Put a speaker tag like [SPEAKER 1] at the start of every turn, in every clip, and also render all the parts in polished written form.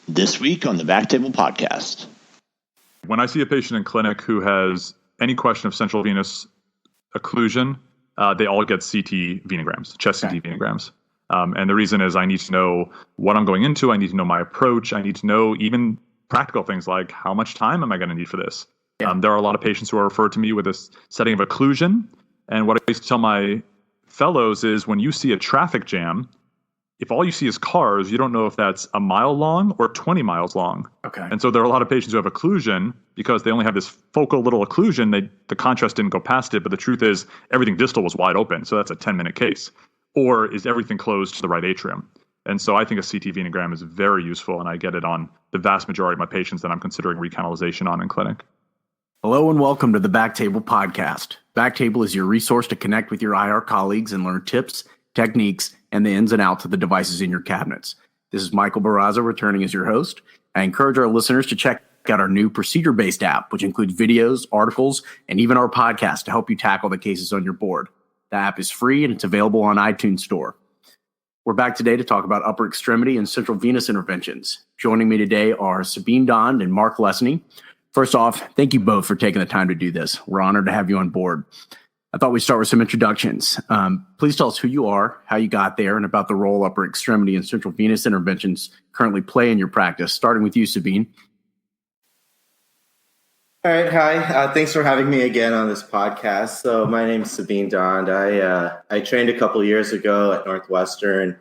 [SPEAKER 1] This week on the Backtable Podcast.
[SPEAKER 2] When I see a patient in clinic who has any question of central venous occlusion, they all get CT venograms, chest CT venograms. And the reason is I need to know what I'm going into. I need to know my approach. I need to know even practical things like how much time am I going to need for this? There are a lot of patients who are referred to me with this setting of occlusion. And what I used to tell my fellows is when you see a traffic jam, if all you see is cars, you don't know if that's a mile long or 20 miles long. Okay. And so there are a lot of patients who have occlusion because they only have this focal little occlusion. The contrast didn't go past it, but the truth is everything distal was wide open. So that's a 10-minute case. Or is everything closed to the right atrium? And so I think a CT venogram is very useful, and I get it on the vast majority of my patients that I'm considering recanalization on in clinic.
[SPEAKER 3] Hello and welcome to the Backtable Podcast. Backtable is your resource to connect with your IR colleagues and learn tips, techniques, and the ins and outs of the devices in your cabinets. This is Michael Barraza returning as your host. I encourage our listeners to check out our new procedure-based app, which includes videos, articles, and even our podcast to help you tackle the cases on your board. The app is free and it's available on iTunes Store. We're back today to talk about upper extremity and central venous interventions. Joining me today are Sabeen Dhand and Mark Lessne. First off, thank you both for taking the time to do this. We're honored to have you on board. I thought we'd start with some introductions. Please tell us who you are, how you got there, and about the role upper extremity and central venous interventions currently play in your practice, starting with you, Sabeen.
[SPEAKER 4] All right. Hi. Thanks for having me again on this podcast. So my name is Sabeen Dhand. I trained a couple years ago at Northwestern,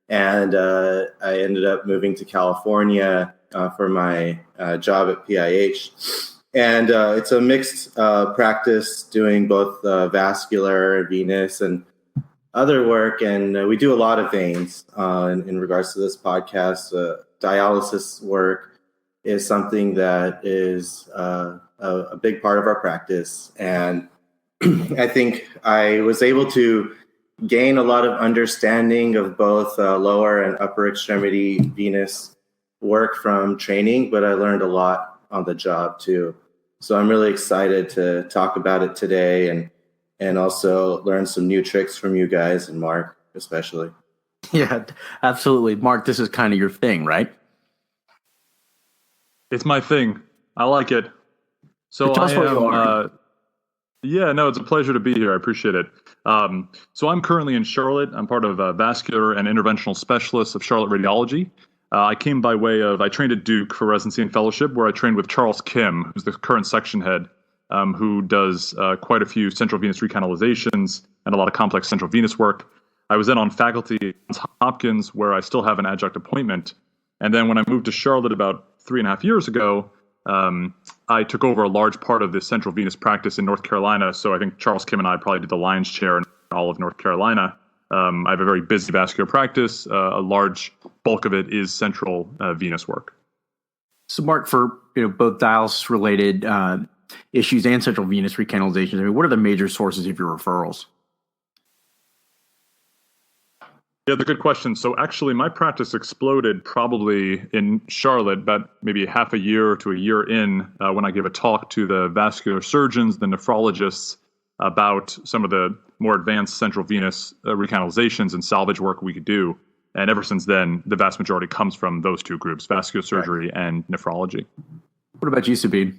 [SPEAKER 4] and I ended up moving to California for my job at PIH. And it's a mixed practice doing both vascular, venous, and other work. And we do a lot of veins in regards to this podcast. Dialysis work is something that is a big part of our practice. And I think I was able to gain a lot of understanding of both lower and upper extremity venous work from training, but I learned a lot on the job too. So I'm really excited to talk about it today and also learn some new tricks from you guys and Mark, especially.
[SPEAKER 3] Yeah, absolutely. Mark, this is kind of your thing, right?
[SPEAKER 2] It's my thing. I like it. So
[SPEAKER 3] tell us where you are.
[SPEAKER 2] It's a pleasure to be here. I appreciate it. So I'm currently in Charlotte. I'm part of Vascular and Interventional Specialists of Charlotte Radiology. I came by way of, I trained at Duke for residency and fellowship, where I trained with Charles Kim, who's the current section head, who does quite a few central venous recanalizations and a lot of complex central venous work. I was then on faculty at Johns Hopkins, where I still have an adjunct appointment. And then when I moved to Charlotte about 3.5 years ago, I took over a large part of the central venous practice in North Carolina. So I think Charles Kim and I probably did the lion's share in all of North Carolina. I have a very busy vascular practice. A large bulk of it is central venous work.
[SPEAKER 3] So, Mark, for both dialysis-related issues and central venous recanalizations, what are the major sources of your referrals?
[SPEAKER 2] Yeah, that's a good question. So actually, my practice exploded probably in Charlotte about maybe half a year to a year in when I gave a talk to the vascular surgeons, the nephrologists, about some of the more advanced central venous recanalizations and salvage work we could do. And ever since then, the vast majority comes from those two groups, vascular surgery and nephrology. What
[SPEAKER 3] about you, Sabeen?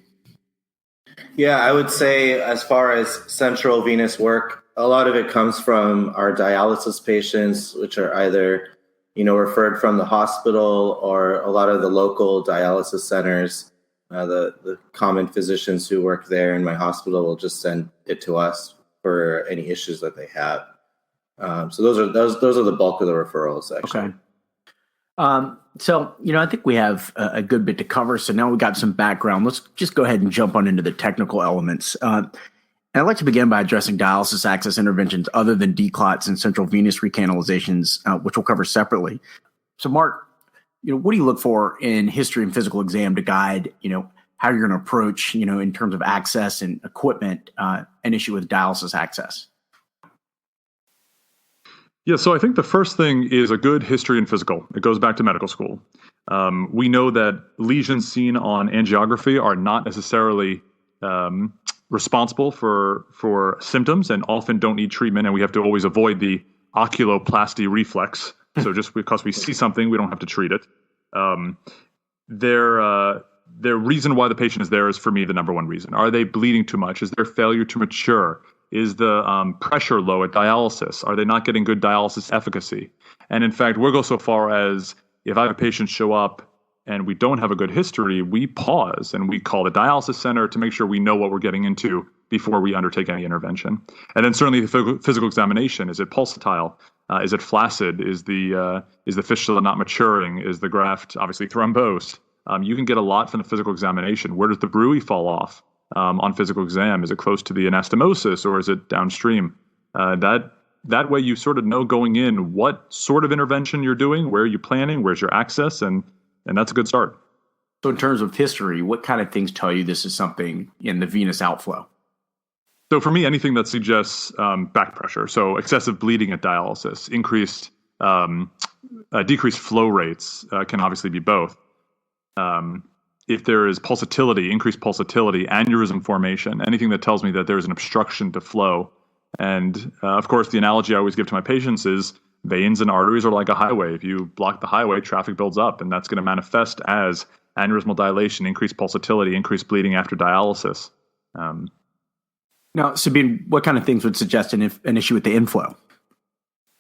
[SPEAKER 4] Yeah, I would say as far as central venous work, a lot of it comes from our dialysis patients, which are either, referred from the hospital or a lot of the local dialysis centers. The common physicians who work there in my hospital will just send it to us for any issues that they have. So those are the bulk of the referrals, actually.
[SPEAKER 3] Okay. So, I think we have a good bit to cover. So now we've got some background. Let's just go ahead and jump on into the technical elements. And I'd like to begin by addressing dialysis access interventions other than declots and central venous recanalizations, which we'll cover separately. So, Mark, what do you look for in history and physical exam to guide, how you're going to approach, in terms of access and equipment, an issue with dialysis access?
[SPEAKER 2] Yeah, so I think the first thing is a good history and physical. It goes back to medical school. We know that lesions seen on angiography are not necessarily responsible for symptoms and often don't need treatment, and we have to always avoid the oculoplastic reflex. So just because we see something, we don't have to treat it. their reason why the patient is there is, for me, the number one reason. Are they bleeding too much? Is there failure to mature? Is the pressure low at dialysis? Are they not getting good dialysis efficacy? And in fact, we'll go so far as, if I have a patient show up and we don't have a good history, we pause and we call the dialysis center to make sure we know what we're getting into before we undertake any intervention. And then certainly the physical examination. Is it pulsatile? Is it flaccid? Is the fistula not maturing? Is the graft obviously thrombosed? You can get a lot from the physical examination. Where does the bruit fall off on physical exam? Is it close to the anastomosis, or is it downstream? That way you sort of know going in what sort of intervention you're doing, where are you planning, where's your access, and that's a good start.
[SPEAKER 3] So in terms of history, what kind of things tell you this is something in the venous outflow?
[SPEAKER 2] So for me, anything that suggests back pressure, so excessive bleeding at dialysis, decreased flow rates can obviously be both. If there is pulsatility, increased pulsatility, aneurysm formation, anything that tells me that there's an obstruction to flow. And of course, the analogy I always give to my patients is veins and arteries are like a highway. If you block the highway, traffic builds up, and that's going to manifest as aneurysmal dilation, increased pulsatility, increased bleeding after dialysis.
[SPEAKER 3] Now, Sabeen, what kind of things would suggest an issue with the inflow?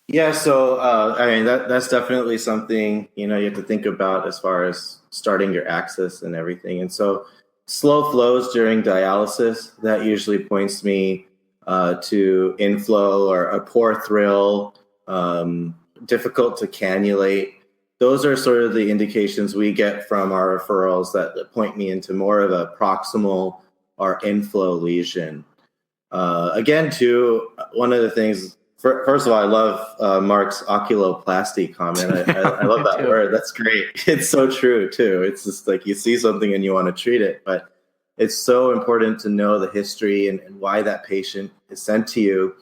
[SPEAKER 4] Yeah, so I mean that's definitely something you have to think about as far as starting your access and everything. And so slow flows during dialysis, that usually points me to inflow or a poor thrill, difficult to cannulate. Those are sort of the indications we get from our referrals that point me into more of a proximal or inflow lesion. Again, too, one of the things. First of all, I love Mark's oculoplasty comment. I love that word. That's great. It's so true, too. It's just like you see something and you want to treat it. But it's so important to know the history and why that patient is sent to you.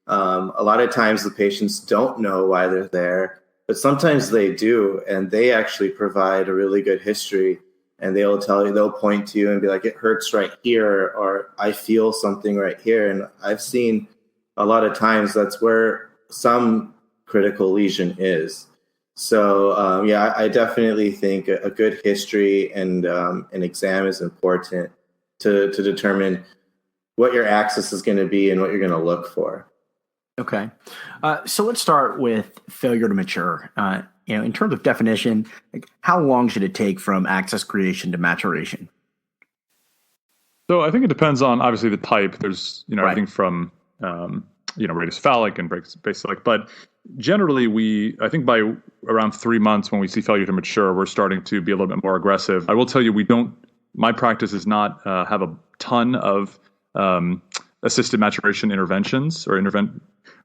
[SPEAKER 4] A lot of times the patients don't know why they're there, but sometimes they do. And they actually provide a really good history. And they'll point to you and be like, it hurts right here, or I feel something right here. And I've seen a lot of times that's where some critical lesion is. So I definitely think a good history and an exam is important to determine what your access is going to be and what you're going to look for.
[SPEAKER 3] Okay. So let's start with failure to mature. In terms of definition, how long should it take from access creation to maturation?
[SPEAKER 2] So I think it depends on obviously the type. There's everything from radiocephalic and basilic, but generally I think by around 3 months when we see failure to mature, we're starting to be a little bit more aggressive. I will tell you, my practice is not have a ton of assisted maturation interventions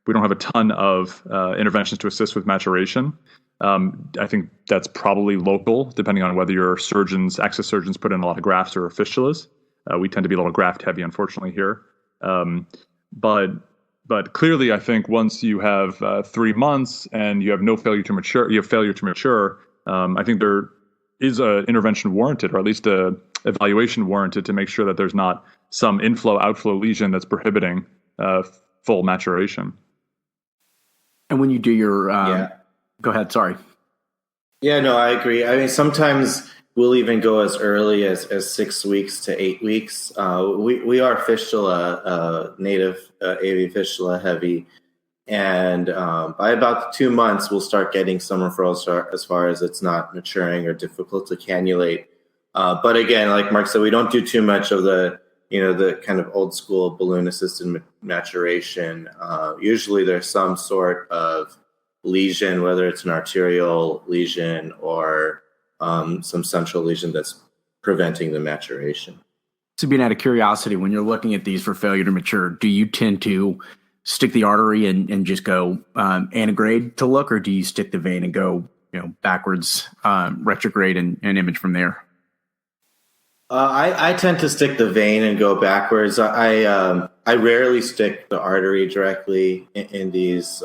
[SPEAKER 2] we don't have a ton of interventions to assist with maturation. I think that's probably local, depending on whether your access surgeons put in a lot of grafts or fistulas. We tend to be a little graft heavy, unfortunately, here. But clearly, I think once you have 3 months and you have failure to mature, I think there is an intervention warranted, or at least a evaluation warranted, to make sure that there's not some outflow lesion that's prohibiting full maturation.
[SPEAKER 3] And when you do your, go ahead. Sorry.
[SPEAKER 4] Yeah, no, I agree. I mean, sometimes we'll even go as early as 6 weeks to 8 weeks. We are fistula, native AV fistula heavy. And by about 2 months, we'll start getting some referrals as far as it's not maturing or difficult to cannulate. But again, like Mark said, we don't do too much of the kind of old school balloon assisted maturation. Usually there's some sort of lesion, whether it's an arterial lesion or some central lesion that's preventing the maturation.
[SPEAKER 3] So being out of curiosity, when you're looking at these for failure to mature, do you tend to stick the artery and just go antegrade to look, or do you stick the vein and go backwards, retrograde and image from there?
[SPEAKER 4] I tend to stick the vein and go backwards. I rarely stick the artery directly in these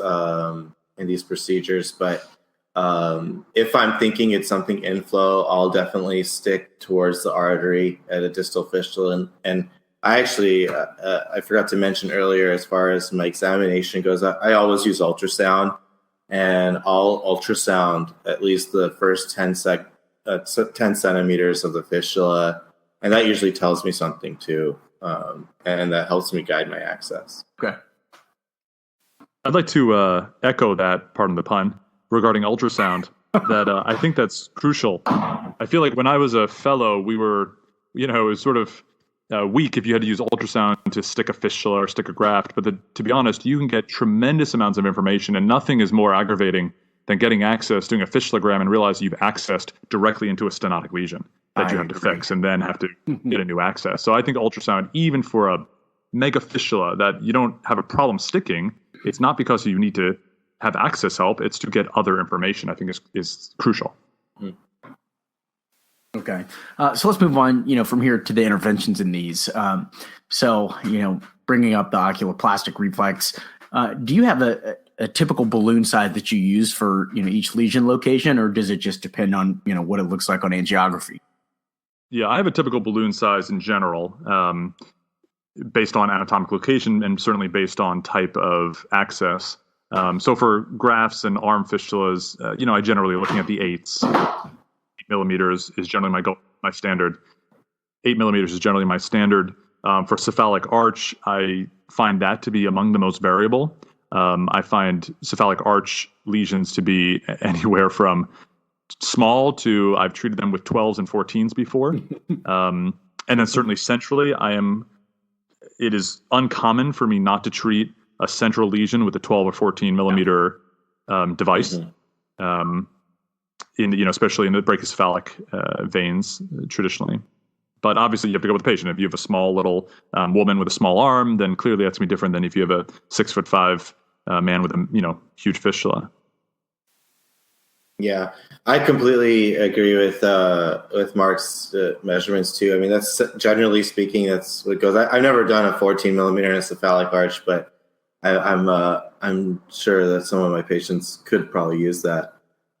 [SPEAKER 4] procedures, but if I'm thinking it's something inflow, I'll definitely stick towards the artery at a distal fistula. And I actually, I forgot to mention earlier, as far as my examination goes, I always use ultrasound, and I'll ultrasound at least the first 10 10 centimeters of the fistula, and that usually tells me something too, and that helps me guide my access.
[SPEAKER 3] Okay.
[SPEAKER 2] I'd like to echo that, pardon the pun, regarding ultrasound. That I think that's crucial. I feel like when I was a fellow, we were, it was sort of weak if you had to use ultrasound to stick a fistula or stick a graft. But to be honest, you can get tremendous amounts of information, and nothing is more aggravating than getting access, doing a fistulogram, and realize you've accessed directly into a stenotic lesion that you have to fix, and then have to get a new access. So I think ultrasound, even for a mega fistula that you don't have a problem sticking, it's not because you need to have access help, it's to get other information, I think is crucial.
[SPEAKER 3] Okay. So let's move on, from here to the interventions in these. Bringing up the oculoplastic reflex, do you have a typical balloon size that you use for, each lesion location, or does it just depend on, what it looks like on angiography?
[SPEAKER 2] Yeah, I have a typical balloon size in general, based on anatomic location and certainly based on type of access. So for grafts and arm fistulas, I generally looking at the 8s. 8 millimeters is generally my standard. 8 millimeters is generally my standard. For cephalic arch, I find that to be among the most variable. I find cephalic arch lesions to be anywhere from small to I've treated them with 12s and 14s before. And then certainly centrally, it is uncommon for me not to treat a central lesion with a 12 or 14 millimeter device, especially in the brachiocephalic veins traditionally. But obviously, you have to go with the patient. If you have a small little woman with a small arm, then clearly that's going to be different than if you have a 6'5" man with a huge fistula.
[SPEAKER 4] Yeah, I completely agree with Mark's measurements too. I mean, that's generally speaking, that's what goes. I've never done a 14 millimeter in a cephalic arch, but I'm sure that some of my patients could probably use that.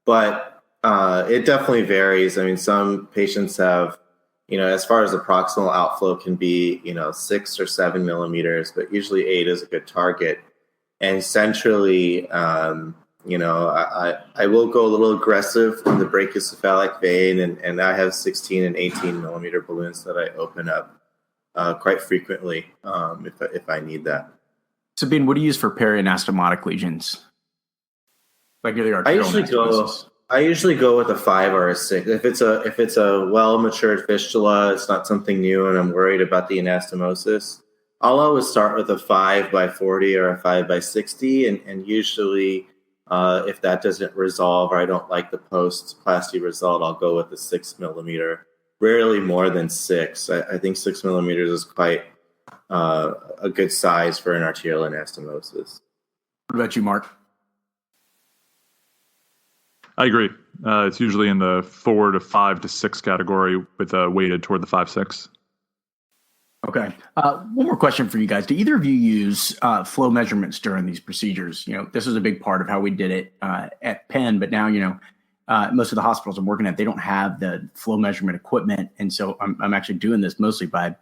[SPEAKER 4] But it definitely varies. I mean, some patients have, as far as the proximal outflow can be, 6 or 7 millimeters, but usually 8 is a good target. And centrally, I will go a little aggressive in the brachiocephalic vein, and I have 16 and 18 millimeter balloons that I open up quite frequently if I need that.
[SPEAKER 3] Sabeen, what do you use for perianastomotic lesions? Like the
[SPEAKER 4] I usually go with a 5 or a 6. If it's a well matured fistula, it's not something new, and I'm worried about the anastomosis, I'll always start with a 5 by 40 or a 5 by 60, and usually if that doesn't resolve or I don't like the post-plasty result, I'll go with a 6 millimeter. Rarely more than 6. I think 6 millimeters is quite a good size for an arterial anastomosis.
[SPEAKER 3] What about you, Mark?
[SPEAKER 2] I agree. It's usually in the 4 to 5 to 6 category with weighted toward the 5-6.
[SPEAKER 3] Okay. One more question for you guys. Do either of you use flow measurements during these procedures? This was a big part of how we did it at Penn, but now, most of the hospitals I'm working at, they don't have the flow measurement equipment. And so I'm actually doing this mostly by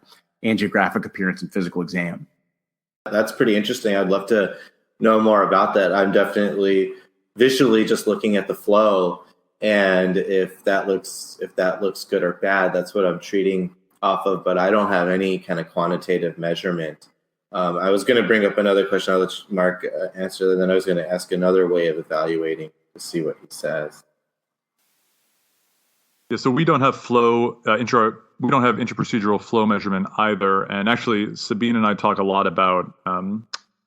[SPEAKER 3] angiographic appearance and physical exam.
[SPEAKER 4] That's pretty interesting. I'd love to know more about that. I'm definitely visually just looking at the flow, and if that looks good or bad, that's what I'm treating off of, but I don't have any kind of quantitative measurement. I was going to bring up another question. I'll let Mark answer, and then I was going to ask another way of evaluating to see what he says.
[SPEAKER 2] Yeah, so we don't have we don't have intraprocedural flow measurement either. And actually, Sabeen and I talk a lot about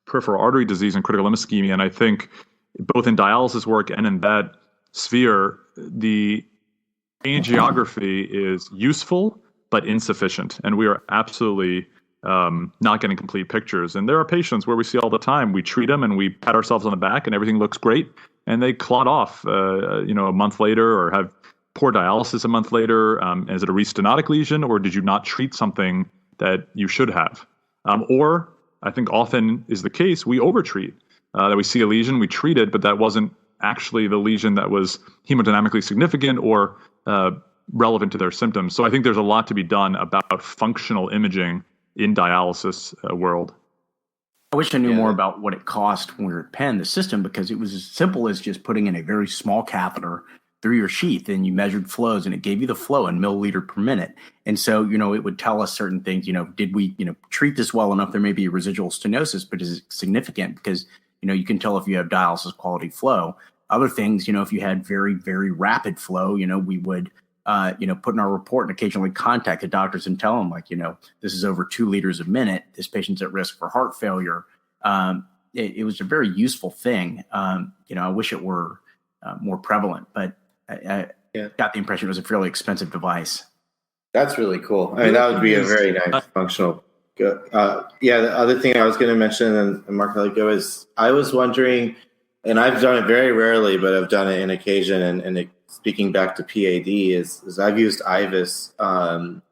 [SPEAKER 2] peripheral artery disease and critical limb ischemia, and I think both in dialysis work and in that sphere, the angiography is useful but insufficient, and we are absolutely not getting complete pictures. And there are patients where we see all the time, we treat them and we pat ourselves on the back and everything looks great, and they clot off a month later or have poor dialysis a month later. Is it a restenotic lesion, or did you not treat something that you should have? Or I think often is the case, we overtreat. That we see a lesion, we treat it, but that wasn't actually the lesion that was hemodynamically significant or relevant to their symptoms. So I think there's a lot to be done about functional imaging in dialysis world.
[SPEAKER 3] I wish I knew more about what it cost when we were at Penn, the system, because it was as simple as just putting in a very small catheter through your sheath and you measured flows and it gave you the flow in milliliter per minute. And so, it would tell us certain things, did we, treat this well enough? There may be residual stenosis, but is it significant? Because, you can tell if you have dialysis quality flow. Other things, if you had very, very rapid flow, we would, put in our report and occasionally contact the doctors and tell them this is over 2 liters a minute. This patient's at risk for heart failure. It was a very useful thing. I wish it were more prevalent, but I got the impression it was a fairly expensive device.
[SPEAKER 4] That's really cool. I mean, that would be a very nice functional. The other thing I was going to mention, and Mark, let go, is I was wondering, and I've done it very rarely, but I've done it in occasion, and speaking back to PAD, is I've used IVUS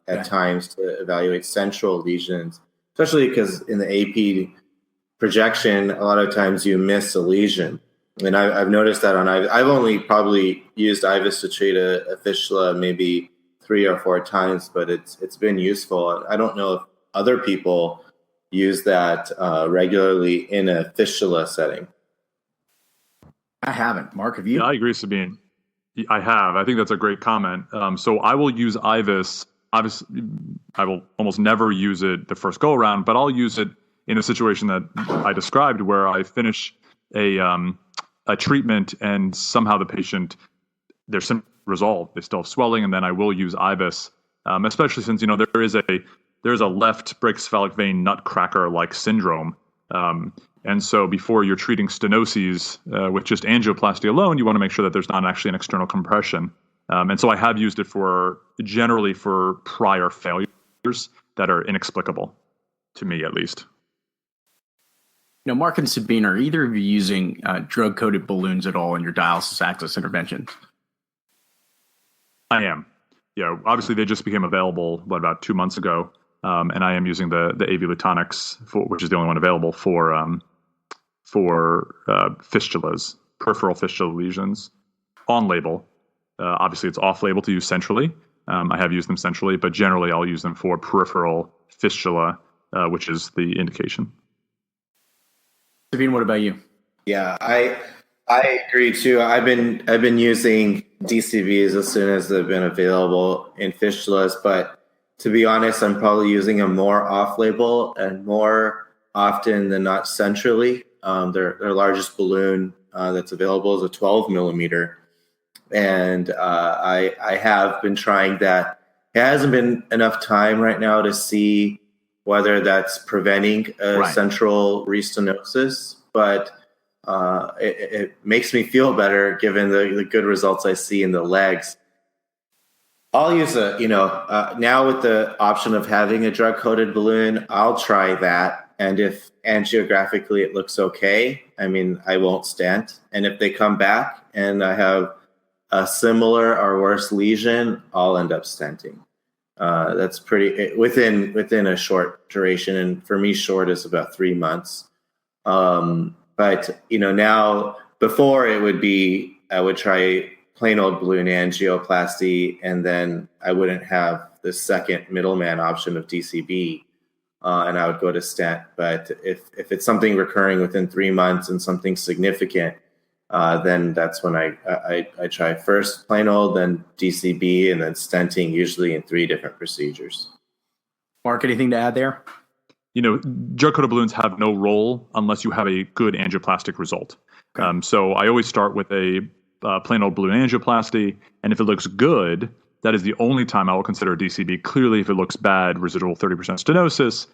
[SPEAKER 4] at times to evaluate central lesions, especially because in the AP projection, a lot of times you miss a lesion. And I've noticed that on IVUS. I've only probably used IVUS to treat a fistula maybe 3 or 4 times, but it's been useful. I don't know if other people use that regularly in a fistula setting.
[SPEAKER 3] I haven't. Mark, have you?
[SPEAKER 2] Yeah, I agree, Sabeen. I have. I think that's a great comment. So I will use IVUS. Obviously, I will almost never use it the first go around, but I'll use it in a situation that I described where I finish a treatment and somehow the patient, their symptoms resolve. They still have swelling, and then I will use IVUS, especially since there is a left brachiocephalic vein nutcracker-like syndrome. And so before you're treating stenoses with just angioplasty alone, you want to make sure that there's not actually an external compression. And so I have used it generally for prior failures that are inexplicable, to me at least.
[SPEAKER 3] Mark and Sabeen, are either of you using drug-coated balloons at all in your dialysis access interventions?
[SPEAKER 2] I am. Yeah, obviously they just became available, about 2 months ago. And I am using the AV Lutonics, which is the only one available for fistulas, peripheral fistula lesions, on label. Obviously, it's off label to use centrally. I have used them centrally, but generally I'll use them for peripheral fistula, which is the indication.
[SPEAKER 3] Sabeen, what about you?
[SPEAKER 4] Yeah, I agree too. I've been using DCBs as soon as they've been available in fistulas, but to be honest, I'm probably using them more off-label and more often than not centrally. Their largest balloon that's available is a 12 millimeter, and I have been trying that. It hasn't been enough time right now to see whether that's preventing central restenosis, but it makes me feel better given the good results I see in the legs. I'll use now with the option of having a drug-coated balloon, I'll try that. And if angiographically it looks okay, I won't stent. And if they come back and I have a similar or worse lesion, I'll end up stenting. That's pretty within a short duration. And for me, short is about 3 months. But now before it would be, I would try plain old balloon angioplasty, and then I wouldn't have the second middleman option of DCB, and I would go to stent. But if it's something recurring within 3 months and something significant, then that's when I try first plain old, then DCB, and then stenting, usually in 3 different procedures.
[SPEAKER 3] Mark, anything to add there?
[SPEAKER 2] Drug-coated balloons have no role unless you have a good angioplastic result. Okay. So I always start with a plain old balloon angioplasty, and if it looks good, that is the only time I will consider a DCB. Clearly, if it looks bad, residual 30% stenosis,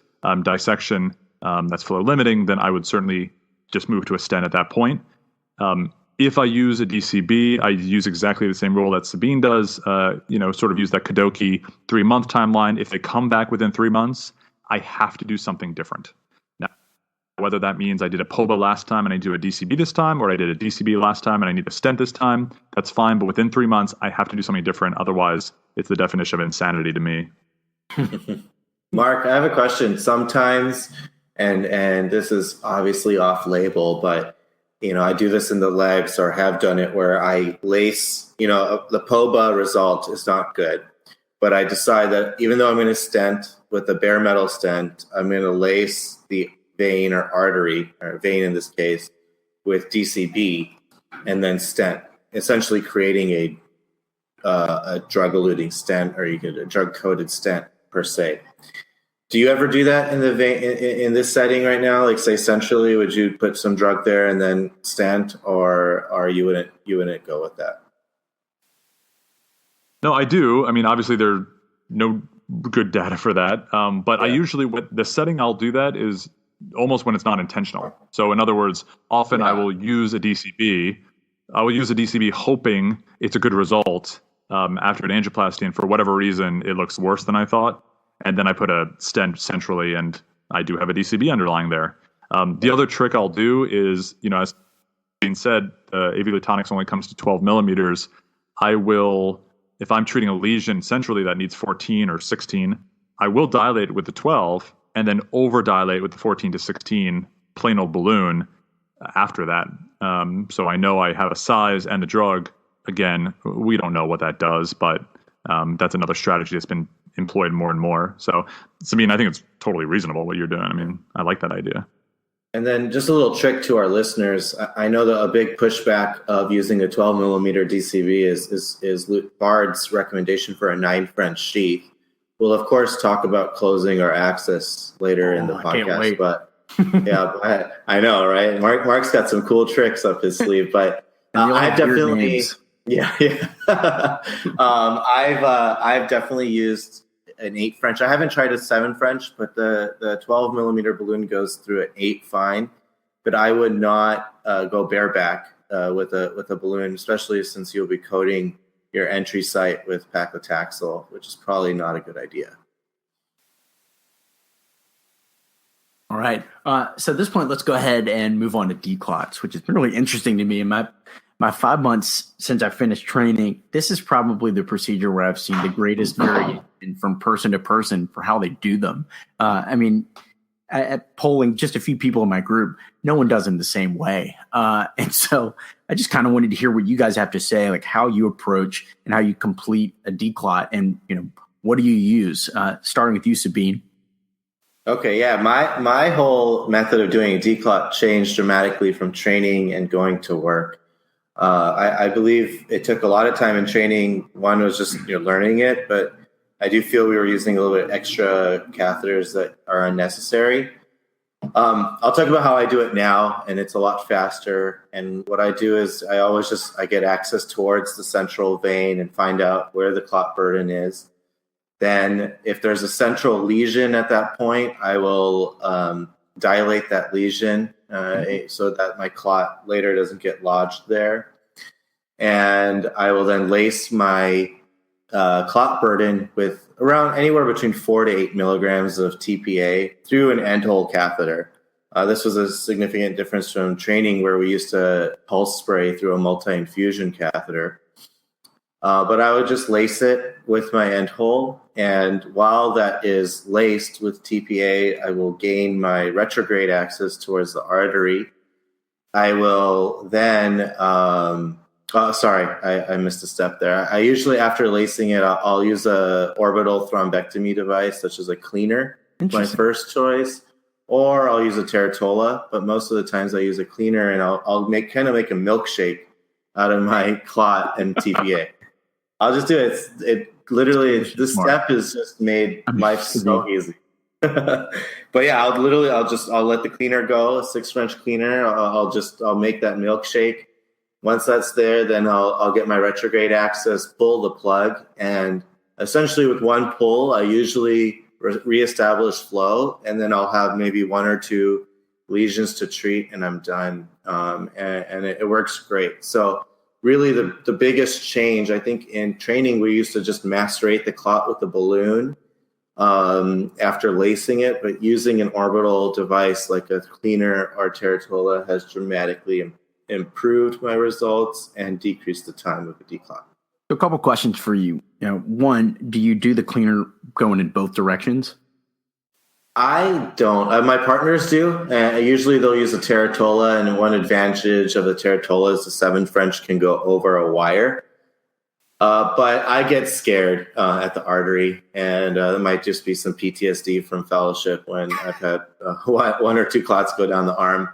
[SPEAKER 2] dissection, that's flow limiting, then I would certainly just move to a stent at that point. If I use a DCB, I use exactly the same rule that Sabeen does, sort of use that Kadoki 3-month timeline. If they come back within 3 months, I have to do something different. Now, whether that means I did a POBA last time and I do a DCB this time, or I did a DCB last time and I need a stent this time, that's fine. But within 3 months, I have to do something different. Otherwise, it's the definition of insanity to me.
[SPEAKER 4] Mark, I have a question. Sometimes, and this is obviously off label, but I do this in the legs, or have done it, where I lace, the POBA result is not good. But I decide that even though I'm going to stent with a bare metal stent, I'm going to lace the vein or artery, or vein in this case, with DCB, and then stent, essentially creating a drug-eluting stent, or you get a drug-coated stent per se. Do you ever do that in the vein in this setting right now? Like, say centrally, would you put some drug there and then stent, or you wouldn't go with that?
[SPEAKER 2] No, I do. I mean, obviously there are no good data for that. But I usually, the setting I'll do that is almost when it's not intentional. So in other words, often I will use a DCB. I will use a DCB hoping it's a good result after an angioplasty, and for whatever reason, it looks worse than I thought. And then I put a stent centrally, and I do have a DCB underlying there. The other trick I'll do is, as being said, AV Latonics only comes to 12 millimeters. I will, if I'm treating a lesion centrally that needs 14 or 16, I will dilate with the 12 and then over dilate with the 14 to 16 plain old balloon after that. So I know I have a size and the drug. Again, we don't know what that does, but that's another strategy that's been employed more and more. So, Sabeen, I think it's totally reasonable what you're doing. I mean, I like that idea.
[SPEAKER 4] And then just a little trick to our listeners. I know that a big pushback of using a 12 millimeter DCB is Bard's recommendation for a 9 French sheath. We'll of course talk about closing our access later in the podcast.
[SPEAKER 3] I can't wait.
[SPEAKER 4] But yeah, I know, right? Mark's got some cool tricks up his sleeve, but I've definitely, I've definitely used an 8 French. I haven't tried a 7 French, but the 12 millimeter balloon goes through an 8 fine. But I would not go bareback with a balloon, especially since you'll be coating your entry site with paclitaxel, which is probably not a good idea.
[SPEAKER 3] All right. So at this point, let's go ahead and move on to declots, which has been really interesting to me. In my 5 months since I finished training, this is probably the procedure where I've seen the greatest variation from person to person for how they do them. I mean, at polling just a few people in my group, no one does them the same way. And so I just kind of wanted to hear what you guys have to say, like how you approach and how you complete a declot, and what do you use? Starting with you, Sabeen.
[SPEAKER 4] Okay, yeah, my whole method of doing a declot changed dramatically from training and going to work. I believe it took a lot of time in training. One was just learning it, but I do feel we were using a little bit extra catheters that are unnecessary. I'll talk about how I do it now, and it's a lot faster. And what I do is I get access towards the central vein and find out where the clot burden is. Then if there's a central lesion at that point, I will dilate that lesion so that my clot later doesn't get lodged there. And I will then lace my clot burden with around anywhere between 4 to 8 milligrams of TPA through an end hole catheter. This was a significant difference from training where we used to pulse spray through a multi-infusion catheter. But I would just lace it with my end hole. And while that is laced with TPA, I will gain my retrograde access towards the artery. I will then, I missed a step there. I usually, after lacing it, I'll use a orbital thrombectomy device, such as a cleaner, my first choice, or I'll use a Teratola. But most of the times I use a cleaner, and I'll make a milkshake out of my clot and TPA. I'll just do it. It literally, this step has just made life so easy. But yeah, I'll let the cleaner go, a 6 French cleaner. I'll make that milkshake. Once that's there, then I'll get my retrograde access, pull the plug, and essentially with one pull, I usually reestablish flow, and then I'll have maybe 1 or 2 lesions to treat, and I'm done. And it works great. So really the biggest change, I think, in training, we used to just macerate the clot with the balloon after lacing it, but using an orbital device like a cleaner or Teratola has dramatically improved my results and decreased the time of a declot.
[SPEAKER 3] So a couple questions for you. One, do you do the cleaner going in both directions?
[SPEAKER 4] I don't. My partners do. Usually they'll use a Teratola, and one advantage of the Teratola is the 7 French can go over a wire. But I get scared at the artery, and it might just be some PTSD from fellowship when I've had 1 or 2 clots go down the arm.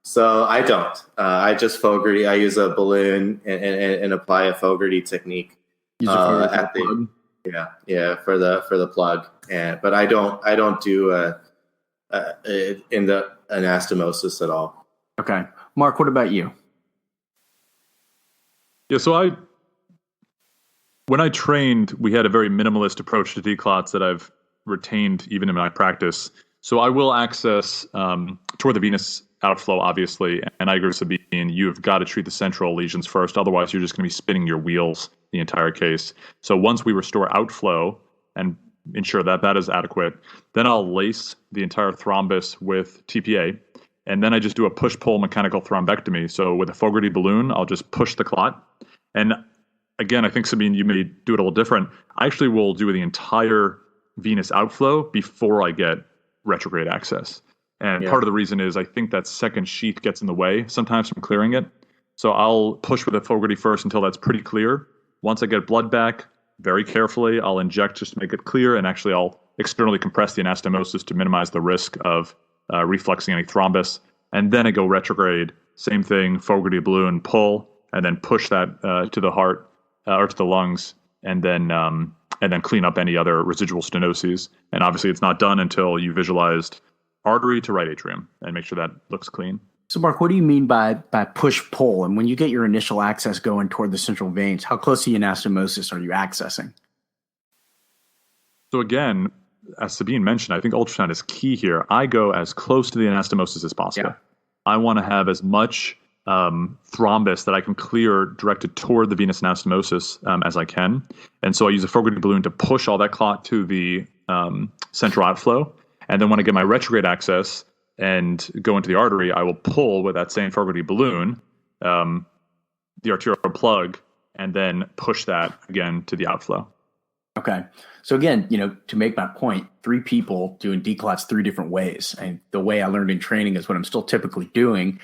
[SPEAKER 4] So I don't. I just Fogarty. I use a balloon and apply a Fogarty technique.
[SPEAKER 3] Use a Fogarty for
[SPEAKER 4] at
[SPEAKER 3] the plug?
[SPEAKER 4] for the plug. But I don't do in the anastomosis at all.
[SPEAKER 3] Okay. Mark, what about you?
[SPEAKER 2] Yeah, so when I trained, we had a very minimalist approach to declots that I've retained even in my practice. So I will access toward the venous outflow, obviously, and I agree with Sabeen, you've got to treat the central lesions first. Otherwise, you're just going to be spinning your wheels the entire case. So once we restore outflow and ensure that that is adequate, then I'll lace the entire thrombus with TPA, and then I just do a push-pull mechanical thrombectomy. So with a Fogarty balloon, I'll just push the clot. And again, I think, Sabeen, you may do it a little different. I actually will do the entire venous outflow before I get retrograde access. And part of the reason is I think that second sheath gets in the way sometimes from clearing it. So I'll push with a Fogarty first until that's pretty clear. Once I get blood back, very carefully, I'll inject just to make it clear. And actually, I'll externally compress the anastomosis to minimize the risk of refluxing any thrombus. And then I go retrograde, same thing, Fogarty balloon, pull, and then push that to the heart or to the lungs, and then clean up any other residual stenoses. And obviously, it's not done until you visualized artery to right atrium and make sure that looks clean.
[SPEAKER 3] So, Mark, what do you mean by push-pull? And when you get your initial access going toward the central veins, how close to the anastomosis are you accessing?
[SPEAKER 2] So again, as Sabeen mentioned, I think ultrasound is key here. I go as close to the anastomosis as possible. Yeah. I want to have as much thrombus that I can clear directed toward the venous anastomosis as I can. And so I use a Fogarty balloon to push all that clot to the central outflow. And then when I get my retrograde access and go into the artery, I will pull with that same Fogarty balloon, the arterial plug, and then push that again to the outflow.
[SPEAKER 3] Okay. So again, to make my point, 3 people doing declots 3 different ways. And the way I learned in training is what I'm still typically doing.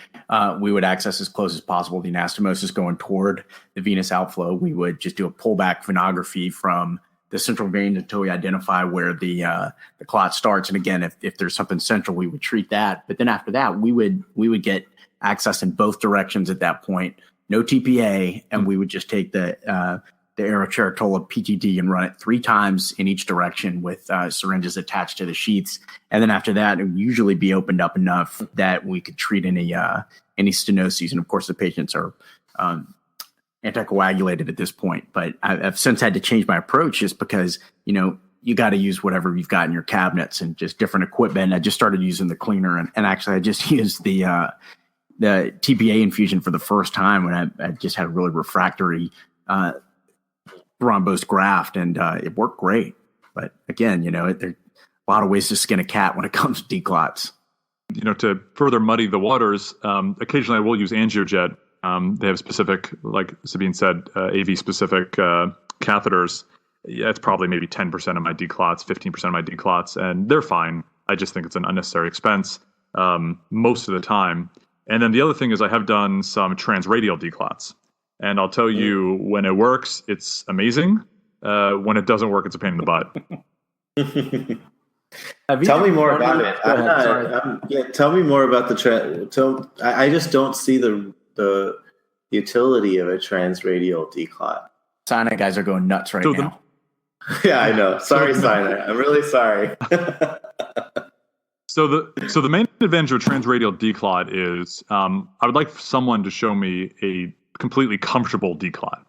[SPEAKER 3] We would access as close as possible the anastomosis going toward the venous outflow. We would just do a pullback venography from the central vein until we identify where the clot starts. And again, if there's something central, we would treat that. But then after that, we would get access in both directions at that point. No TPA, and we would just take the Aerocheratola PTD and run it 3 times in each direction with syringes attached to the sheaths. And then after that, it would usually be opened up enough that we could treat any stenoses. And of course, the patients are anticoagulated at this point. But I've since had to change my approach just because, you got to use whatever you've got in your cabinets and just different equipment. I just started using the cleaner, and actually I just used the TPA infusion for the first time when I just had a really refractory thrombosed graft, and it worked great. But again, there's a lot of ways to skin a cat when it comes to declots.
[SPEAKER 2] To further muddy the waters, occasionally I will use angiojet. They have specific, like Sabeen said, AV-specific catheters. Yeah, it's probably maybe 10% of my declots, 15% of my declots, and they're fine. I just think it's an unnecessary expense most of the time. And then the other thing is I have done some transradial declots. And I'll tell you, when it works, it's amazing. When it doesn't work, it's a pain in the butt.
[SPEAKER 4] Tell me more about it. Tell me more about the I just don't see the utility of a transradial declot.
[SPEAKER 3] Sinai guys are going nuts right now.
[SPEAKER 4] Yeah, I know. Sorry, Sinai. I'm really sorry.
[SPEAKER 2] So the main advantage of a transradial declot is I would like someone to show me a completely comfortable declot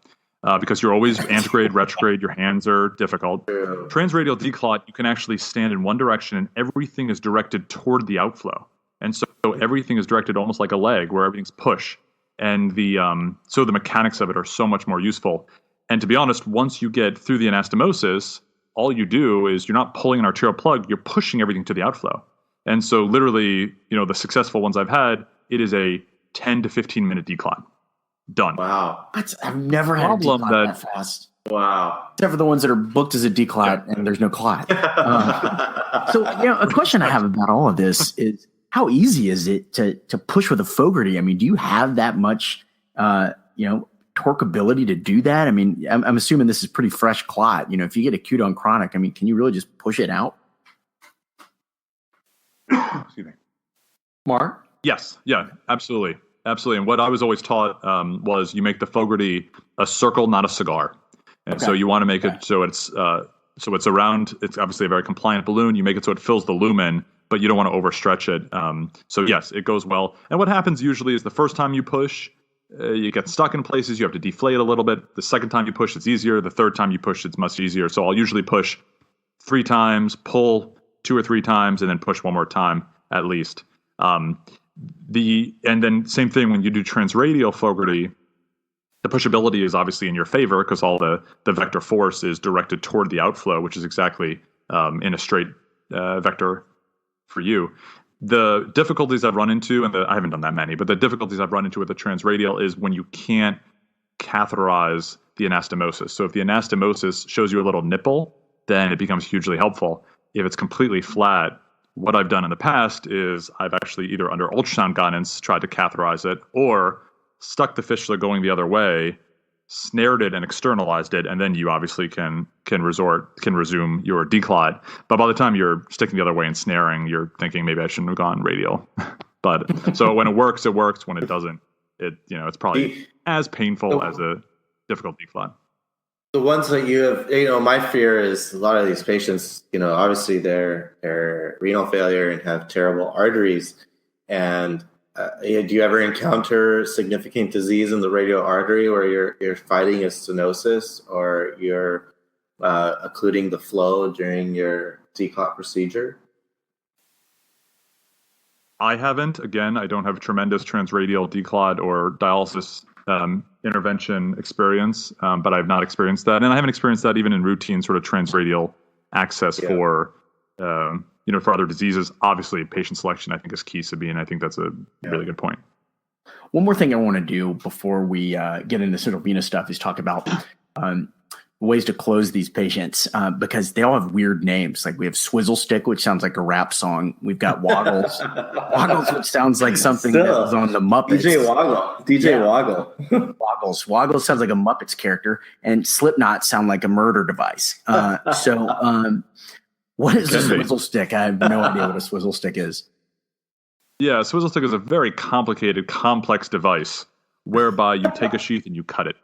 [SPEAKER 2] because you're always antegrade, retrograde, your hands are difficult. Transradial declot, you can actually stand in one direction and everything is directed toward the outflow. And so everything is directed almost like a leg where everything's push. And so the mechanics of it are so much more useful. And to be honest, once you get through the anastomosis, all you do is you're not pulling an arterial plug, you're pushing everything to the outflow. And so literally, the successful ones I've had, it is a 10 to 15 minute declot. Done.
[SPEAKER 4] Wow.
[SPEAKER 3] I've never had a declot that fast.
[SPEAKER 4] Wow.
[SPEAKER 3] Except for the ones that are booked as a declot and there's no clot. So, a question I have about all of this is how easy is it to push with a Fogarty? I mean, do you have that much, torque ability to do that? I mean, I'm assuming this is pretty fresh clot. If you get acute on chronic, I mean, can you really just push it out?
[SPEAKER 2] Excuse me.
[SPEAKER 3] Mark?
[SPEAKER 2] Yes. Yeah, absolutely. Absolutely. And what I was always taught was you make the Fogarty a circle, not a cigar. And so you want to make it so it's around. It's obviously a very compliant balloon. You make it so it fills the lumen, but you don't want to overstretch it. So yes, it goes well. And what happens usually is the first time you push, you get stuck in places. You have to deflate a little bit. The second time you push, it's easier. The third time you push, it's much easier. So I'll usually push 3 times, pull 2 or 3 times, and then push 1 more time at least. And then same thing when you do transradial Fogarty, the pushability is obviously in your favor because all the vector force is directed toward the outflow, which is exactly in a straight vector for you. The difficulties I've run into, and I haven't done that many, but the difficulties I've run into with the transradial is when you can't catheterize the anastomosis. So if the anastomosis shows you a little nipple, then it becomes hugely helpful. If it's completely flat, what I've done in the past is I've actually either under ultrasound guidance tried to catheterize it or stuck the fistula going the other way, snared it and externalized it, and then you obviously can resume your decline. But by the time you're sticking the other way and snaring, you're thinking maybe I shouldn't have gone radial. But so when it works, it works. When it doesn't, it's probably as painful as a difficult decline.
[SPEAKER 4] The ones that you have, my fear is a lot of these patients, obviously they're renal failure and have terrible arteries. And do you ever encounter significant disease in the radial artery where you're fighting a stenosis or you're occluding the flow during your declot procedure?
[SPEAKER 2] I haven't. Again, I don't have a tremendous transradial declot or dialysis intervention experience, but I've not experienced that. And I haven't experienced that even in routine sort of transradial access for other diseases. Obviously, patient selection, I think, is key, Sabeen. I think that's a really good point.
[SPEAKER 3] One more thing I want to do before we get into central venous stuff is talk about ways to close these patients because they all have weird names. Like we have Swizzle Stick, which sounds like a rap song. We've got Woggles, Woggles, which sounds like something that was on the Muppets.
[SPEAKER 4] DJ Woggle.
[SPEAKER 3] Woggles sounds like a Muppets character, and Slipknot sound like a murder device. What is a Swizzle Stick? I have no idea what a Swizzle Stick is.
[SPEAKER 2] Yeah, a Swizzle Stick is a very complicated, complex device whereby you take a sheath and you cut it.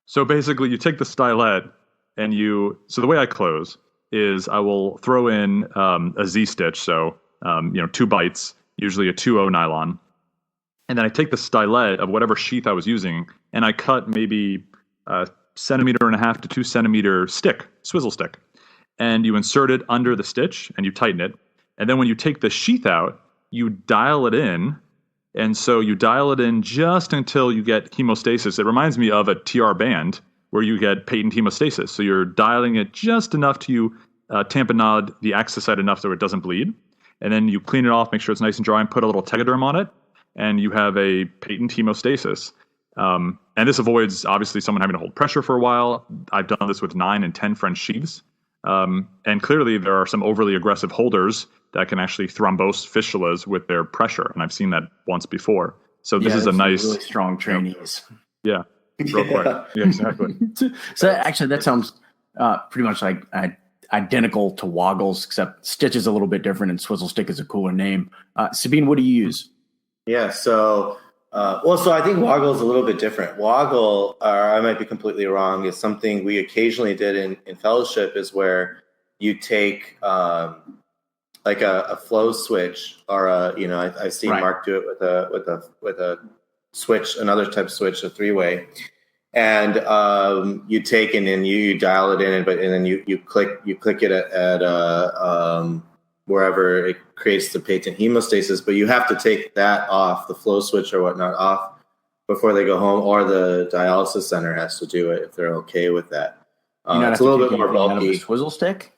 [SPEAKER 2] So basically, you take the stylet and so the way I close is I will throw in a Z-stitch, so 2 bites, usually a 2-0 nylon, and then I take the stylet of whatever sheath I was using and I cut maybe 1.5 centimeter to 2 centimeter swizzle stick, and you insert it under the stitch and you tighten it, and then when you take the sheath out, you dial it in. And so you dial it in just until you get hemostasis. It reminds me of a TR band where you get patent hemostasis. So you're dialing it just enough to tamponade the access site enough so it doesn't bleed. And then you clean it off, make sure it's nice and dry, and put a little Tegaderm on it. And you have a patent hemostasis. And this avoids, obviously, someone having to hold pressure for a while. I've done this with 9 and 10 French sheaths. And clearly there are some overly aggressive holders that can actually thrombose fistulas with their pressure. And I've seen that once before. So this is a nice,
[SPEAKER 3] really strong trainees.
[SPEAKER 2] Yeah. Real quick. Yeah, exactly.
[SPEAKER 3] So actually that sounds pretty much like identical to Woggles, except Stitch is a little bit different and Swizzle Stick is a cooler name. Sabeen, what do you use?
[SPEAKER 4] Yeah. So I think Woggle is a little bit different. Woggle, I might be completely wrong, is something we occasionally did in fellowship, is where you take like a flow switch or I've seen Mark do it with a switch, another type of switch, a 3-way, and you take it and you dial it in, and then you click it at wherever it creates the patent hemostasis, but you have to take that off, the flow switch or whatnot off, before they go home, or the dialysis center has to do it if they're okay with that. It's a little bit more bulky.
[SPEAKER 3] Swizzle stick?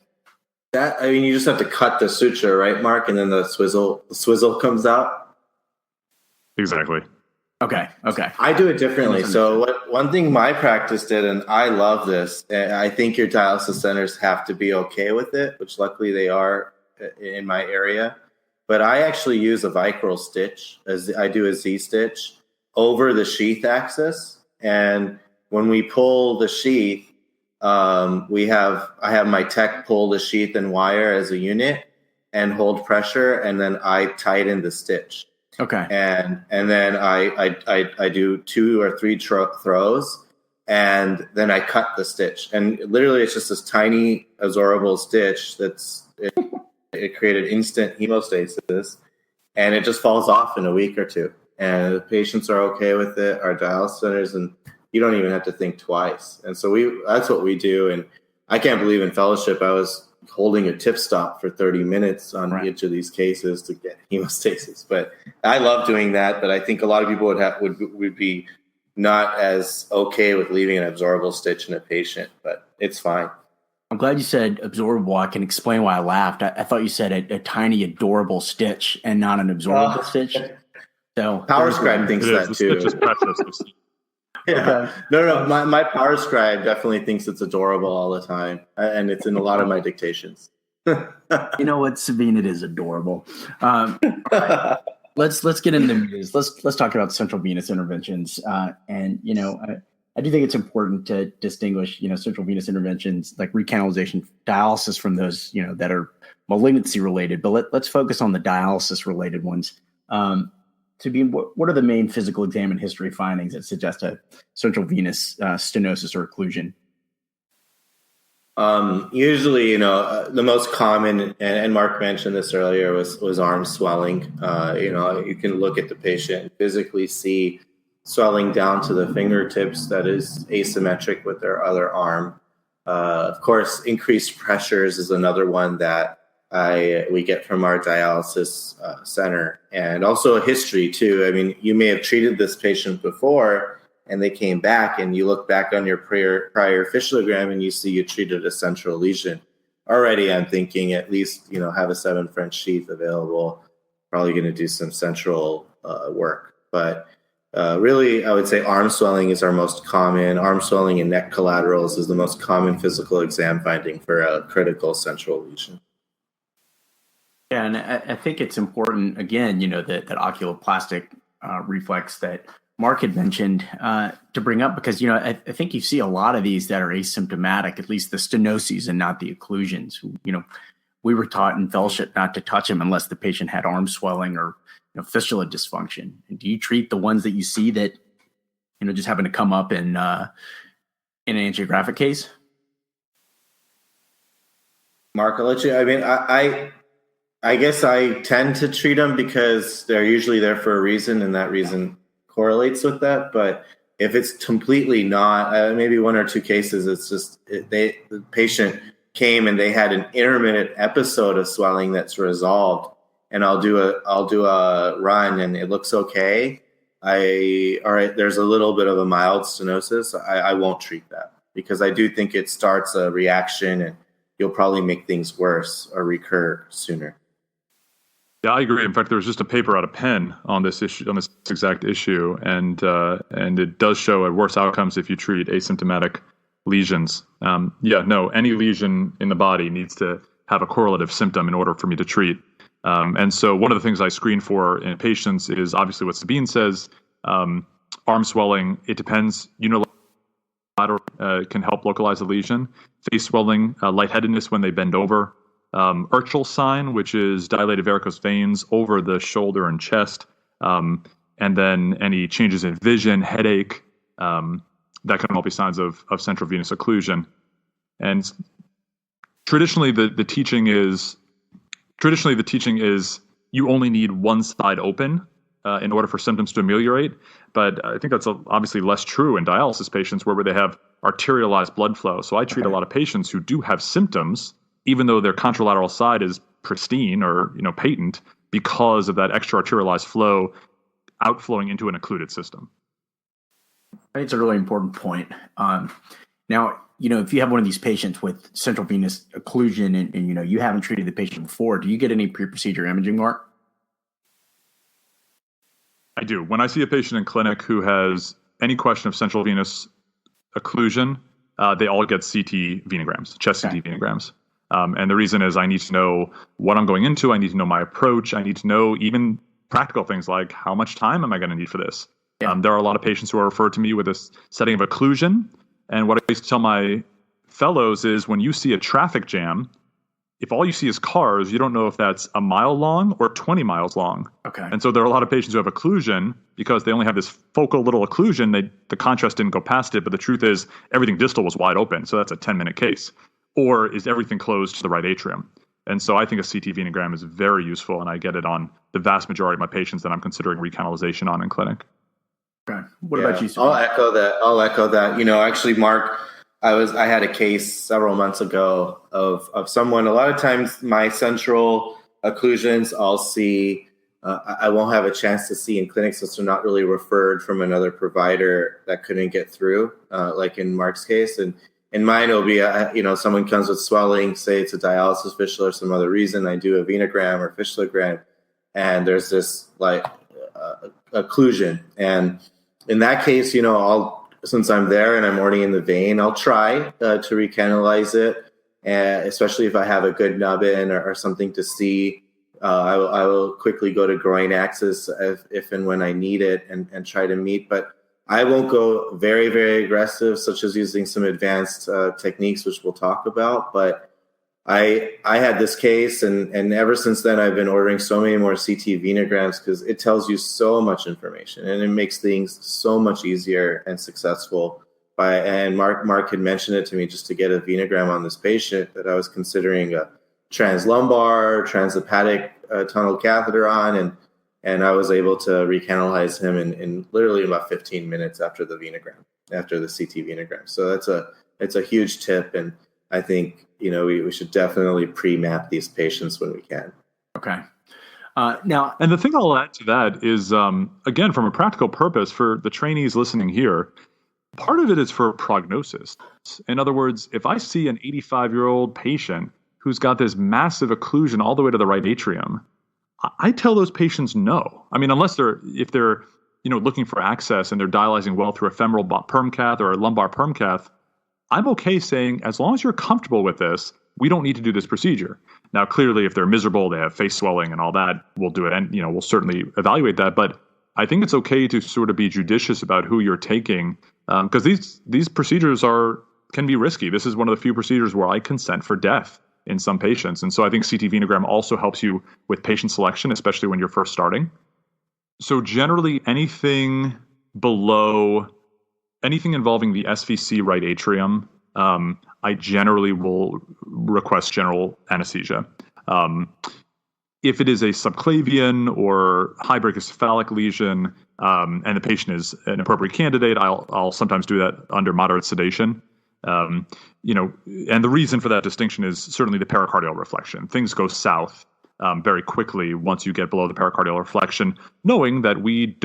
[SPEAKER 4] You just have to cut the suture, right, Mark? And then the swizzle comes out.
[SPEAKER 2] Exactly.
[SPEAKER 3] Okay.
[SPEAKER 4] I do it differently. So one thing my practice did, and I love this, and I think your dialysis centers have to be okay with it, which luckily they are in my area. But I actually use a vicryl stitch, as I do a Z-stitch, over the sheath axis. And when we pull the sheath, I have my tech pull the sheath and wire as a unit and hold pressure, and then I tighten the stitch.
[SPEAKER 3] Okay.
[SPEAKER 4] And then I do 2 or 3 throws, and then I cut the stitch. And literally, it's just this tiny absorbable stitch it created instant hemostasis, and it just falls off in a week or two. And the patients are okay with it, our dialysis centers, and you don't even have to think twice. And so that's what we do. And I can't believe in fellowship I was holding a tip stop for 30 minutes on each of these cases to get hemostasis. But I love doing that. But I think a lot of people would be not as okay with leaving an absorbable stitch in a patient, but it's fine.
[SPEAKER 3] I'm glad you said absorbable. I can explain why I laughed. I thought you said a tiny, adorable stitch and not an absorbable stitch. So
[SPEAKER 4] PowerScribe thinks that too.
[SPEAKER 2] It's just precious.
[SPEAKER 4] Yeah. Okay. No. My PowerScribe definitely thinks it's adorable all the time, and it's in a lot of my dictations.
[SPEAKER 3] You know what, Sabeen? It is adorable. Let's get into news. Let's talk about central venous interventions. And I do think it's important to distinguish, central venous interventions like recanalization, dialysis from those, that are malignancy related. But let's focus on the dialysis related ones. Sabeen, what are the main physical exam and history findings that suggest a central venous stenosis or occlusion?
[SPEAKER 4] Usually, the most common, and Mark mentioned this earlier, was arm swelling. You can look at the patient and physically see swelling down to the fingertips that is asymmetric with their other arm. Of course, increased pressures is another one that we get from our dialysis center, and also a history too. I mean, you may have treated this patient before and they came back, and you look back on your prior fistulogram and you see you treated a central lesion. Already I'm thinking at least, have a 7 French sheath available, probably going to do some central work. But really, I would say arm swelling is our most common. Arm swelling and neck collaterals is the most common physical exam finding for a critical central lesion.
[SPEAKER 3] Yeah, and I think it's important, again, that oculoplastic reflex that Mark had mentioned to bring up, because, I think you see a lot of these that are asymptomatic, at least the stenoses and not the occlusions. We were taught in fellowship not to touch them unless the patient had arm swelling or fistula dysfunction. And do you treat the ones that you see that, just happen to come up in an angiographic case?
[SPEAKER 4] Mark, I'll let you. I mean, I guess I tend to treat them because they're usually there for a reason, and that reason correlates with that. But if it's completely not, maybe 1 or 2 cases, it's just the patient came and they had an intermittent episode of swelling that's resolved, and I'll do a run and it looks okay. All right, there's a little bit of a mild stenosis. I won't treat that because I do think it starts a reaction, and you'll probably make things worse or recur sooner.
[SPEAKER 2] Yeah, I agree. In fact, there was just a paper out of Penn on this issue, on this exact issue, and it does show worse outcomes if you treat asymptomatic lesions. Any lesion in the body needs to have a correlative symptom in order for me to treat. And so one of the things I screen for in patients is obviously what Sabeen says, arm swelling. It depends. Unilateral can help localize the lesion. Face swelling, lightheadedness when they bend over. Urchal sign, which is dilated varicose veins over the shoulder and chest, and then any changes in vision, headache, that can all be signs of central venous occlusion. And traditionally, the teaching is you only need one side open in order for symptoms to ameliorate. But I think that's obviously less true in dialysis patients where they have arterialized blood flow. So I treat a lot of patients who do have symptoms, even though their contralateral side is pristine or patent, because of that extra arterialized flow outflowing into an occluded system.
[SPEAKER 3] I think it's a really important point. Now, if you have one of these patients with central venous occlusion and you haven't treated the patient before, do you get any pre-procedure imaging, Mark?
[SPEAKER 2] I do. When I see a patient in clinic who has any question of central venous occlusion, they all get CT venograms, chest CT venograms. And the reason is I need to know what I'm going into. I need to know my approach. I need to know even practical things like how much time am I going to need for this? Yeah. There are a lot of patients who are referred to me with a setting of occlusion. And what I used to tell my fellows is when you see a traffic jam, if all you see is cars, you don't know if that's a mile long or 20 miles long.
[SPEAKER 3] Okay.
[SPEAKER 2] And so there are a lot of patients who have occlusion because they only have this focal little occlusion. The contrast didn't go past it, but the truth is everything distal was wide open. So that's a 10-minute case. Or is everything closed to the right atrium? And so I think a CT venogram is very useful, and I get it on the vast majority of my patients that I'm considering recanalization on in clinic.
[SPEAKER 3] Okay. What about you, Sabeen?
[SPEAKER 4] I'll echo that. Actually, Mark, I had a case several months ago of someone. A lot of times, my central occlusions I'll see. I won't have a chance to see in clinic since they're not really referred from another provider that couldn't get through, like in Mark's case. And in mine, it'll be someone comes with swelling, say it's a dialysis fistula or some other reason. I do a venogram or fistulogram, and there's this occlusion. And in that case, since I'm there and I'm already in the vein, I'll try to recanalize it, especially if I have a good nubbin or something to see. I will quickly go to groin axis if and when I need it and try to meet. But I won't go very, very aggressive, such as using some advanced techniques, which we'll talk about. But I had this case, and ever since then, I've been ordering so many more CT venograms because it tells you so much information, and it makes things so much easier and successful. And Mark had mentioned it to me just to get a venogram on this patient that I was considering a translumbar, transhepatic tunnel catheter on, and I was able to recanalize him in literally about 15 minutes after the venogram, after the CT venogram. So it's a huge tip, and I think we should definitely pre-map these patients when we can.
[SPEAKER 3] Okay. Now,
[SPEAKER 2] and the thing I'll add to that is, again, from a practical purpose for the trainees listening here, part of it is for prognosis. In other words, if I see an 85-year-old patient who's got this massive occlusion all the way to the right atrium, I tell those patients no. I mean, if they're looking for access and they're dialyzing well through a femoral perm cath or a lumbar perm cath, I'm okay saying, as long as you're comfortable with this, we don't need to do this procedure. Now, clearly, if they're miserable, they have face swelling and all that, we'll do it. And, we'll certainly evaluate that. But I think it's okay to sort of be judicious about who you're taking, because these procedures can be risky. This is one of the few procedures where I consent for death in some patients. And so I think CT venogram also helps you with patient selection, especially when you're first starting. So generally, anything involving the SVC right atrium, I generally will request general anesthesia. If it is a subclavian or high brachycephalic lesion, and the patient is an appropriate candidate, I'll sometimes do that under moderate sedation. And the reason for that distinction is certainly the pericardial reflection. Things go south very quickly once you get below the pericardial reflection, knowing that we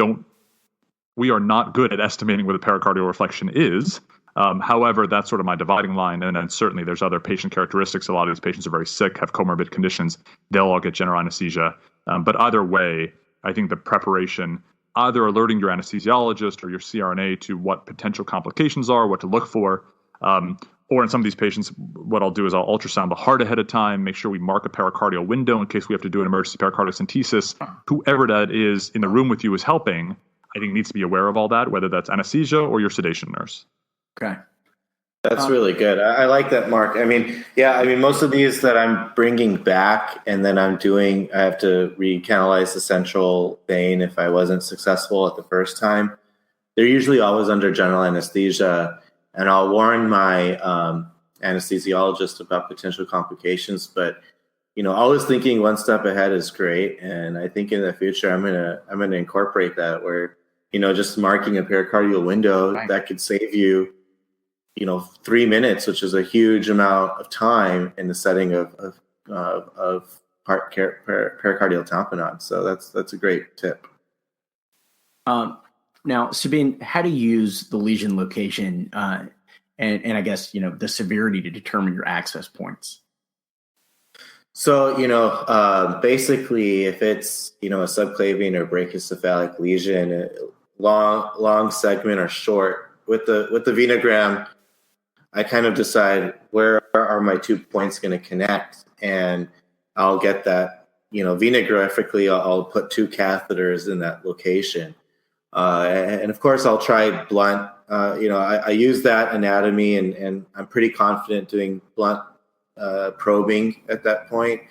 [SPEAKER 2] are not good at estimating where the pericardial reflection is. However, that's sort of my dividing line. And then certainly there's other patient characteristics. A lot of these patients are very sick, have comorbid conditions. They'll all get general anesthesia. But either way, I think the preparation, either alerting your anesthesiologist or your CRNA to what potential complications are, what to look for, or in some of these patients, what I'll do is I'll ultrasound the heart ahead of time, make sure we mark a pericardial window in case we have to do an emergency pericardiocentesis. Whoever that is in the room with you is helping, I think needs to be aware of all that, whether that's anesthesia or your sedation nurse.
[SPEAKER 3] Okay.
[SPEAKER 4] That's really good. I like that, Mark. I mean, most of these that I'm bringing back and then I have to recanalize the central vein if I wasn't successful at the first time. They're usually always under general anesthesia, and I'll warn my anesthesiologist about potential complications. But always thinking one step ahead is great, and I think in the future I'm gonna incorporate that where just marking a pericardial window that could save you 3 minutes, which is a huge amount of time in the setting of pericardial tamponade. So that's a great tip.
[SPEAKER 3] Now, Sabeen, how to use the lesion location and I guess the severity to determine your access points.
[SPEAKER 4] So basically, if it's a subclavian or brachycephalic lesion, long segment or short, with the venogram, I kind of decide where are my 2 points going to connect, and I'll get that, venographically, I'll put 2 catheters in that location. And of course I'll try blunt, I use that anatomy and I'm pretty confident doing blunt probing at that point.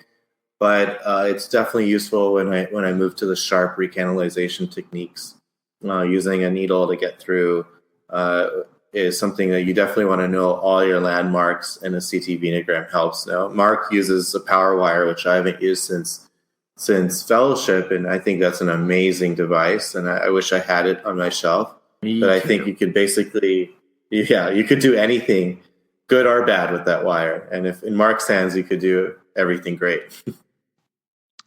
[SPEAKER 4] But it's definitely useful when I move to the sharp recanalization techniques. Using a needle to get through is something that you definitely want to know all your landmarks, and a CT venogram helps. Now, Mark uses a power wire, which I haven't used since fellowship, and I think that's an amazing device, and I wish I had it on my shelf. But I think you could basically, you could do anything, good or bad, with that wire. And if in Mark's hands, you could do everything great.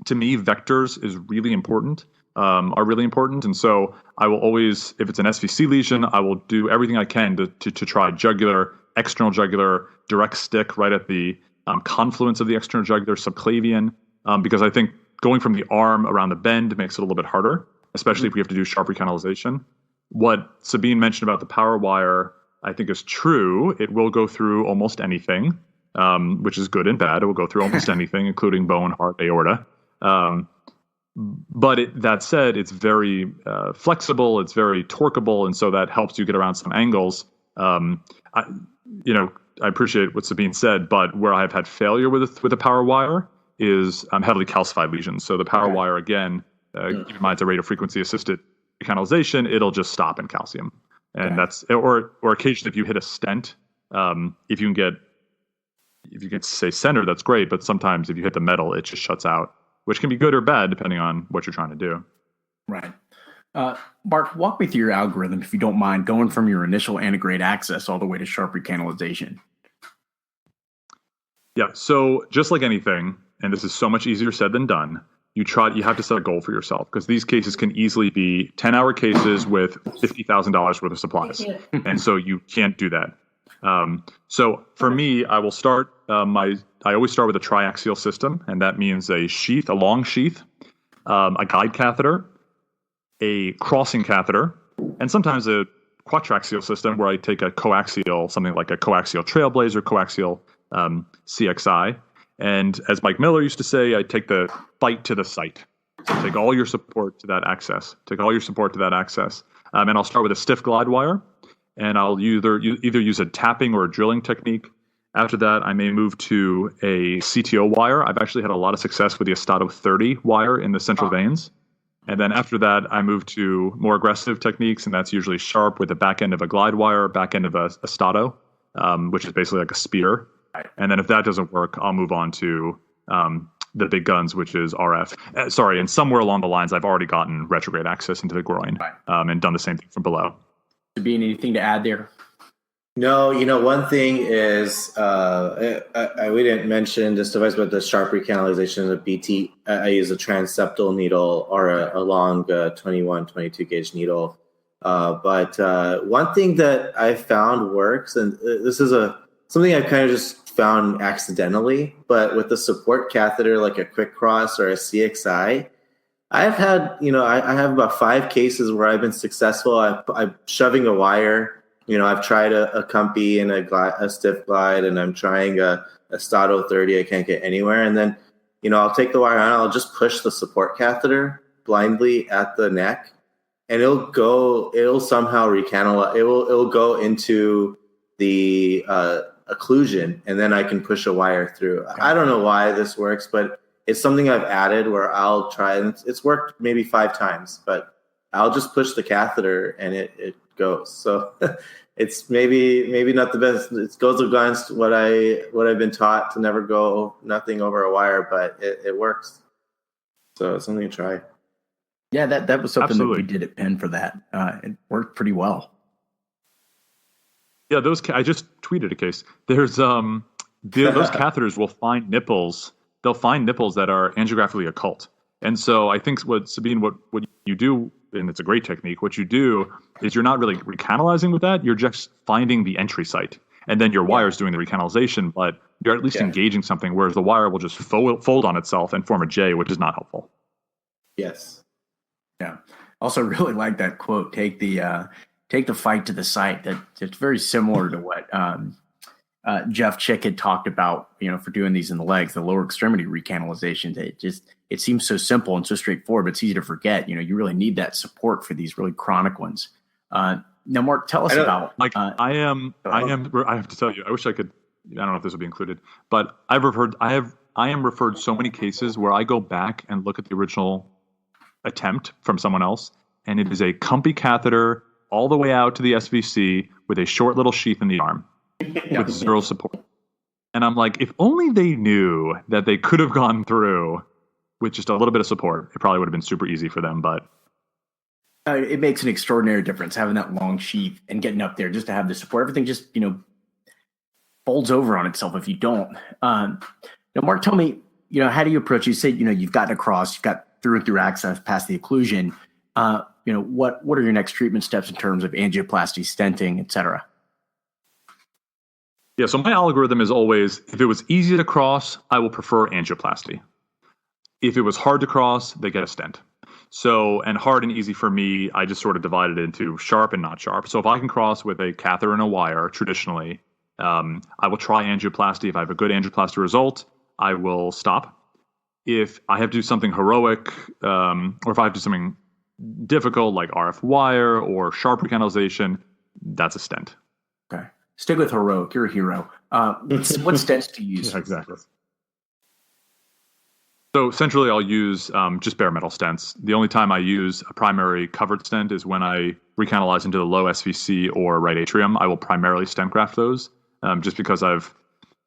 [SPEAKER 2] To me, vectors is really important. Are really important, and so I will always, if it's an SVC lesion, I will do everything I can to try jugular, external jugular, direct stick right at the confluence of the external jugular, subclavian, because I think going from the arm around the bend makes it a little bit harder, especially if we have to do sharp recanalization. What Sabeen mentioned about the power wire, I think is true. It will go through almost anything, which is good and bad. It will go through almost anything, including bone, heart, aorta. But that said, it's very flexible, it's very torqueable, and so that helps you get around some angles. I appreciate what Sabeen said, but where I've had failure with a power wire is heavily calcified lesions. So the power wire, again, keep in mind it's a radiofrequency assisted recanalization, it'll just stop in calcium. And that's, or occasionally if you hit a stent, if you can get, say, center, that's great, but sometimes if you hit the metal, it just shuts out, which can be good or bad depending on what you're trying to do.
[SPEAKER 3] Right. Mark, walk me through your algorithm, if you don't mind, going from your initial antegrade access all the way to sharp recanalization.
[SPEAKER 2] Yeah, so just like anything, and this is so much easier said than done, you have to set a goal for yourself, because these cases can easily be 10-hour cases with $50,000 worth of supplies. And so you can't do that. So for me, I will start I always start with a triaxial system, and that means a long sheath, a guide catheter, a crossing catheter, and sometimes a quadraxial system where I take a coaxial, something like a coaxial Trailblazer, coaxial CXI. And as Mike Miller used to say, I take the fight to the site. So take all your support to that access. And I'll start with a stiff glide wire, and I'll either use a tapping or a drilling technique. After that, I may move to a CTO wire. I've actually had a lot of success with the Astato 30 wire in the central veins. And then after that, I move to more aggressive techniques, and that's usually sharp with the back end of a glide wire, back end of a Astato, which is basically like a spear. And then if that doesn't work, I'll move on to the big guns, which is RF. And somewhere along the lines, I've already gotten retrograde access into the groin and done the same thing from below.
[SPEAKER 3] Sabeen, anything to add there?
[SPEAKER 4] No, one thing is we didn't mention this device, but the sharp recanalization of the BT. I use a transeptal needle or a long 21, 22 gauge needle. But one thing that I found works, and this is something I kind of just found accidentally, but with the support catheter, like a quick cross or a CXI, I've had, I have about 5 cases where I've been successful. I'm shoving a wire. I've tried a Cumpy and a stiff glide, and I'm trying a Stato 30. I can't get anywhere. And then, I'll take the wire out. I'll just push the support catheter blindly at the neck, and it'll somehow recanalize. It'll go into the occlusion, and then I can push a wire through. Okay. I don't know why this works, but it's something I've added where I'll try, and it's worked maybe 5 times, but I'll just push the catheter and it goes. So it's maybe not the best. It goes against what I've been taught to never go nothing over a wire, but it works. So it's something to try.
[SPEAKER 3] Yeah, that was something
[SPEAKER 2] Absolutely.
[SPEAKER 3] that we did at Penn for that. It worked pretty well.
[SPEAKER 2] Yeah, I just tweeted a case. There's those catheters will find nipples. They'll find nipples that are angiographically occult. And so I think what you do, and it's a great technique, what you do is you're not really recanalizing with that. You're just finding the entry site. And then your wire's doing the recanalization, but you're at least engaging something, whereas the wire will just fold on itself and form a J, which is not helpful.
[SPEAKER 4] Yes.
[SPEAKER 3] Yeah. Also really like that quote, take the fight to the site. It's very similar to what Jeff Chick had talked about, for doing these in the legs, the lower extremity recanalizations. It seems so simple and so straightforward, but it's easy to forget. You really need that support for these really chronic ones. Now, Mark, tell us about.
[SPEAKER 2] I have to tell you, I wish I could I don't know if this will be included, but I am referred so many cases where I go back and look at the original attempt from someone else, and it is a Comfy catheter all the way out to the SVC with a short little sheath in the arm with zero support. And I'm like, if only they knew that they could have gone through with just a little bit of support, it probably would have been super easy for them. But
[SPEAKER 3] it makes an extraordinary difference having that long sheath and getting up there just to have the support. Everything just, folds over on itself if you don't. Now, Mark, tell me, how do you approach? You say, you've gotten across, you've got through and through access past the occlusion. What are your next treatment steps in terms of angioplasty, stenting, et cetera?
[SPEAKER 2] Yeah, so my algorithm is always, if it was easy to cross, I will prefer angioplasty. If it was hard to cross, they get a stent. So, and hard and easy for me, I just sort of divide it into sharp and not sharp. So if I can cross with a catheter and a wire, traditionally, I will try angioplasty. If I have a good angioplasty result, I will stop. If I have to do something heroic, or if I have to do something difficult like RF wire or sharp recanalization, that's a stent.
[SPEAKER 3] Okay. Stick with heroic. You're a hero. What stents do you use?
[SPEAKER 2] Yeah, exactly. So centrally, I'll use just bare metal stents. The only time I use a primary covered stent is when I recanalize into the low SVC or right atrium. I will primarily stent graft those, just because I've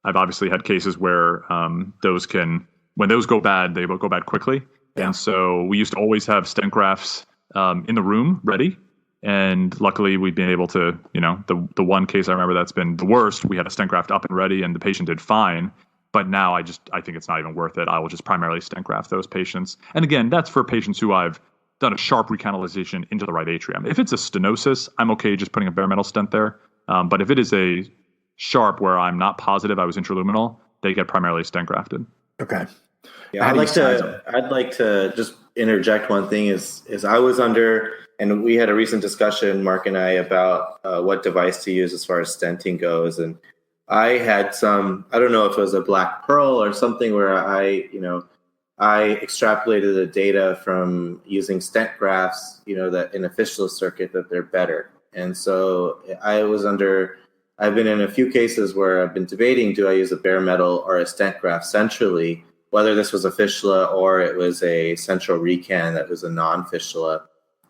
[SPEAKER 2] obviously had cases where when those go bad, they will go bad quickly. Yeah. And so we used to always have stent grafts in the room ready. And luckily, we've been able to, the one case I remember that's been the worst, we had a stent graft up and ready and the patient did fine. But now I think it's not even worth it. I will just primarily stent graft those patients. And again, that's for patients who I've done a sharp recanalization into the right atrium. If it's a stenosis, I'm okay just putting a bare metal stent there. But if it is a sharp where I'm not positive I was intraluminal, they get primarily stent grafted.
[SPEAKER 3] Okay.
[SPEAKER 4] Yeah, I'd like to just interject one thing is I was under, and we had a recent discussion, Mark and I, about what device to use as far as stenting goes. And I had I don't know if it was a black pearl or something where I extrapolated the data from using stent grafts, that in a fistula circuit that they're better. And so I've been in a few cases where I've been debating, do I use a bare metal or a stent graft centrally, whether this was a fistula or it was a central recan that was a non-fistula.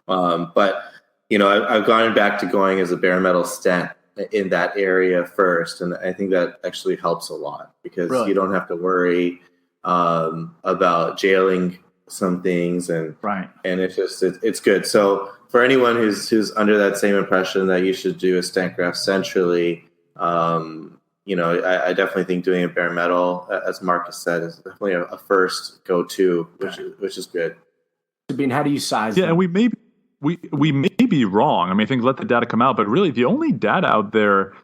[SPEAKER 4] But I've gone back to going as a bare metal stent in that area first, and I think that actually helps a lot because you don't have to worry about jailing some things, and it's good. So for anyone who's under that same impression that you should do a stent graft centrally, I definitely think doing a bare metal, as Marcus said, is definitely a first go-to, which is good.
[SPEAKER 3] Sabeen, how do you size?
[SPEAKER 2] Yeah, and we may be wrong. I mean, I think let the data come out, but really the only data out there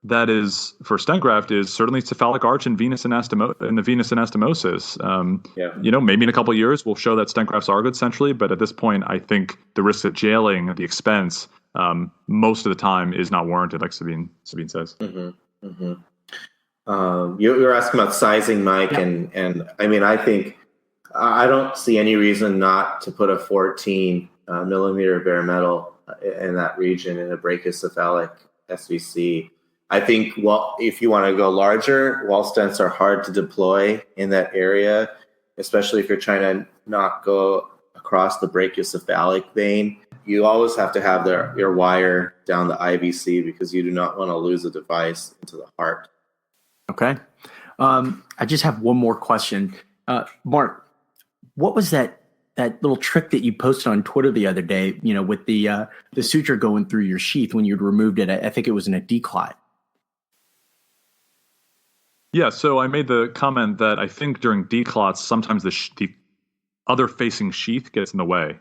[SPEAKER 2] that is for stent graft is certainly cephalic arch and the venous anastomosis. Maybe in a couple of years we'll show that stent grafts are good centrally, but at this point, I think the risk of jailing, the expense, most of the time is not warranted, like Sabeen says.
[SPEAKER 4] Mm-hmm. Mm-hmm. You were asking about sizing, Mike, and I mean, I think I don't see any reason not to put a 14 millimeter bare metal in that region in a brachiocephalic SVC. I think, if you want to go larger, wall stents are hard to deploy in that area, especially if you're trying to not go across the brachiocephalic vein. You always have to have your wire down the IVC because you do not want to lose a device into the heart.
[SPEAKER 3] Okay. I just have one more question. Mark, what was that little trick that you posted on Twitter the other day, with the suture going through your sheath when you'd removed it? I think it was in a declot.
[SPEAKER 2] Yeah, so I made the comment that I think during declots, sometimes the other facing sheath gets in the way.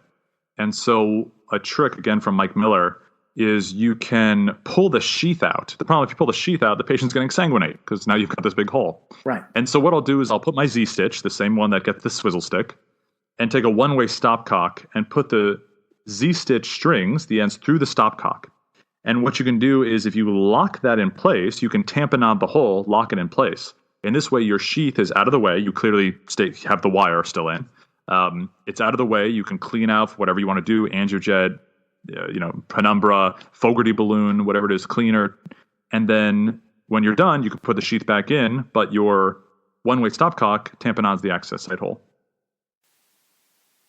[SPEAKER 2] And so a trick, again, from Mike Miller, is you can pull the sheath out. The problem, if you pull the sheath out, the patient's going to exsanguinate because now you've got this big hole.
[SPEAKER 3] Right.
[SPEAKER 2] And so what I'll do is I'll put my Z-stitch, the same one that gets the swizzle stick, and take a one-way stopcock and put the Z-stitch strings, the ends, through the stopcock. And what you can do is if you lock that in place, you can tampen on the hole, lock it in place. And this way your sheath is out of the way. You clearly have the wire still in. It's out of the way. You can clean out whatever you want to do, angiojet, penumbra, Fogarty balloon, whatever it is, cleaner. And then when you're done, you can put the sheath back in, but your one-way stopcock tamponades the access site hole.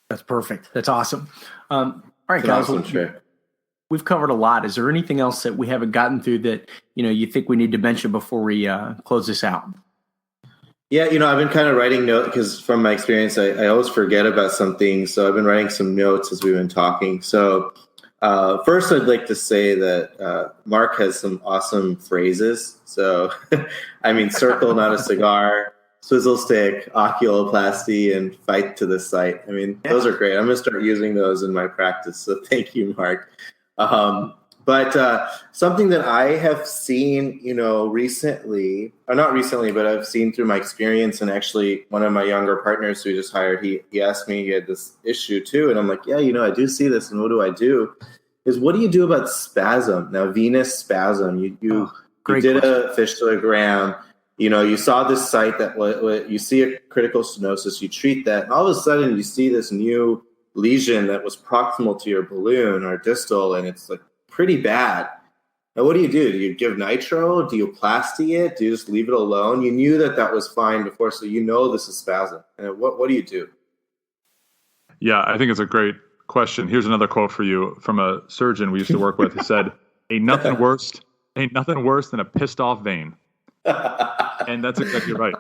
[SPEAKER 3] That's perfect. That's awesome. All right,
[SPEAKER 4] It's an
[SPEAKER 3] guys.
[SPEAKER 4] awesome trick.
[SPEAKER 3] We've covered a lot. Is there anything else that we haven't gotten through that you think we need to mention before we close this out?
[SPEAKER 4] Yeah, I've been kind of writing notes because from my experience, I always forget about some things. So I've been writing some notes as we've been talking. So first, I'd like to say that Mark has some awesome phrases. So, circle, not a cigar, swizzle stick, oculoplasty, and fight to the site. Those are great. I'm going to start using those in my practice. So thank you, Mark. But something that I have seen, recently, or not recently, but I've seen through my experience, and actually one of my younger partners who we just hired, he asked me, he had this issue too. And I'm like, yeah, I do see this. And what do I do? Is what do you do about spasm? Now, venous spasm, you did question. A fistulogram, you saw this site that you see a critical stenosis, you treat that, and all of a sudden you see this new lesion that was proximal to your balloon or distal, and it's like pretty bad. Now, what do? Do you give nitro? Do you plasty it? Do you just leave it alone? You knew that was fine before, so this is spasm. And what do you do?
[SPEAKER 2] Yeah, I think it's a great question. Here's another quote for you from a surgeon we used to work with who said, ain't nothing worse than a pissed off vein. And that's exactly right.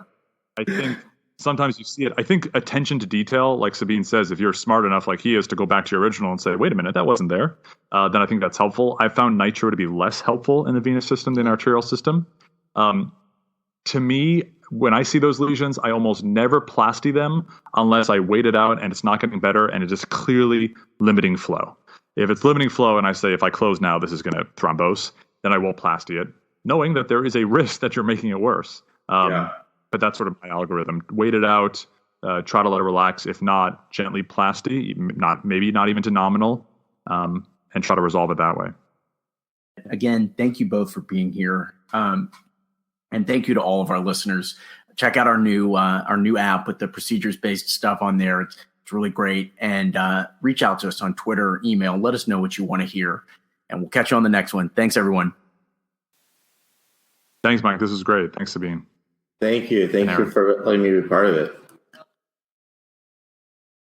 [SPEAKER 2] I think sometimes you see it. I think attention to detail, like Sabeen says, if you're smart enough like he is to go back to your original and say, wait a minute, that wasn't there, then I think that's helpful. I found nitro to be less helpful in the venous system than arterial system. To me, when I see those lesions, I almost never plasty them unless I wait it out and it's not getting better and it's just clearly limiting flow. If it's limiting flow and I say, if I close now, this is going to thrombose, then I won't plasty it, knowing that there is a risk that you're making it worse. But that's sort of my algorithm. Wait it out, try to let it relax. If not, gently plasty, maybe not even to nominal, and try to resolve it that way.
[SPEAKER 3] Again, thank you both for being here. And thank you to all of our listeners. Check out our new app with the procedures-based stuff on there. It's really great. And reach out to us on Twitter or email. Let us know what you want to hear. And we'll catch you on the next one. Thanks, everyone.
[SPEAKER 2] Thanks, Mike. This was great. Thanks, Sabeen.
[SPEAKER 4] Thank you. Thank you for letting me be part of it.